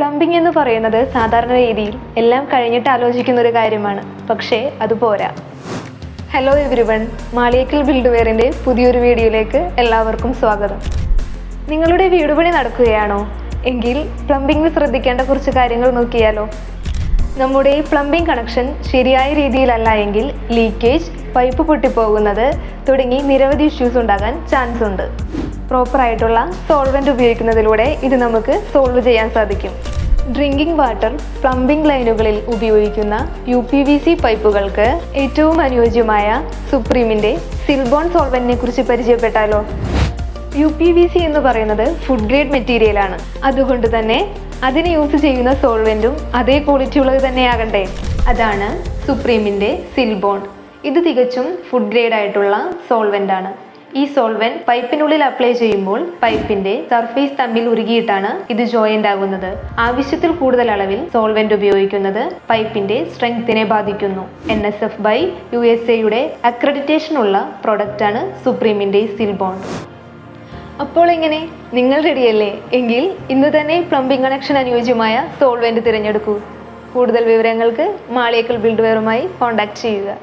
Plumbing എന്ന് പറയുന്നത് സാധാരണ രീതിയിൽ എല്ലാം കഴിഞ്ഞിട്ട് ആലോചിക്കുന്ന ഒരു കാര്യമാണ്. പക്ഷേ അതുപോരാ. ഹലോ എവരിവൺ, മാളിയേക്കൽ ബിൽഡ്വെയറിൻ്റെ പുതിയൊരു വീഡിയോയിലേക്ക് എല്ലാവർക്കും സ്വാഗതം. നിങ്ങളുടെ വീട് പണി നടക്കുകയാണോ? എങ്കിൽ പ്ലംബിംഗിൽ ശ്രദ്ധിക്കേണ്ട കുറച്ച് കാര്യങ്ങൾ നോക്കിയാലോ. നമ്മുടെ പ്ലംബിംഗ് കണക്ഷൻ ശരിയായ രീതിയിലല്ല എങ്കിൽ ലീക്കേജ്, പൈപ്പ് പൊട്ടിപ്പോകുന്നത് തുടങ്ങി നിരവധി ഇഷ്യൂസ് ഉണ്ടാകാൻ ചാൻസ് ഉണ്ട്. പ്രോപ്പറായിട്ടുള്ള സോൾവെൻറ്റ് ഉപയോഗിക്കുന്നതിലൂടെ ഇത് നമുക്ക് സോൾവ് ചെയ്യാൻ സാധിക്കും. ഡ്രിങ്കിംഗ് വാട്ടർ പ്ലംബിംഗ് ലൈനുകളിൽ ഉപയോഗിക്കുന്ന UPVC പൈപ്പുകൾക്ക് ഏറ്റവും അനുയോജ്യമായ സുപ്രീമിൻ്റെ സിൽബോൺ സോൾവെൻറ്റിനെ കുറിച്ച് പരിചയപ്പെട്ടാലോ. UPVC എന്ന് പറയുന്നത് ഫുഡ് ഗ്രേഡ് മെറ്റീരിയലാണ്. അതുകൊണ്ട് തന്നെ അതിന് യൂസ് ചെയ്യുന്ന സോൾവെൻറ്റും അതേ ക്വാളിറ്റി ഉള്ളത് തന്നെയാകണ്ടേ. അതാണ് സുപ്രീമിൻ്റെ സിൽബോൺ. ഇത് തികച്ചും ഫുഡ് ഗ്രേഡ് ആയിട്ടുള്ള സോൾവെൻ്റ് ആണ്. ഈ സോൾവെൻറ്റ് പൈപ്പിനുള്ളിൽ അപ്ലൈ ചെയ്യുമ്പോൾ പൈപ്പിന്റെ സർഫേസ് തമ്മിൽ ഉരുകിയിട്ടാണ് ഇത് ജോയിൻ്റ് ആകുന്നത്. ആവശ്യത്തിൽ കൂടുതൽ അളവിൽ സോൾവെൻറ്റ് ഉപയോഗിക്കുന്നത് പൈപ്പിന്റെ സ്ട്രെങ്ത്തിനെ ബാധിക്കുന്നു. NSF/USA അക്രഡിറ്റേഷൻ ഉള്ള പ്രൊഡക്റ്റാണ് സുപ്രീമിന്റെ സിൽബോൺ. അപ്പോൾ എങ്ങനെ, നിങ്ങൾ റെഡിയല്ലേ? എങ്കിൽ ഇന്ന് തന്നെ പ്ലംബിംഗ് കണക്ഷൻ അനുയോജ്യമായ സോൾവെൻറ്റ് തിരഞ്ഞെടുക്കൂ. കൂടുതൽ വിവരങ്ങൾക്ക് മാളിയേക്കൽ ബിൽഡ്വെയറുമായി കോൺടാക്ട് ചെയ്യുക.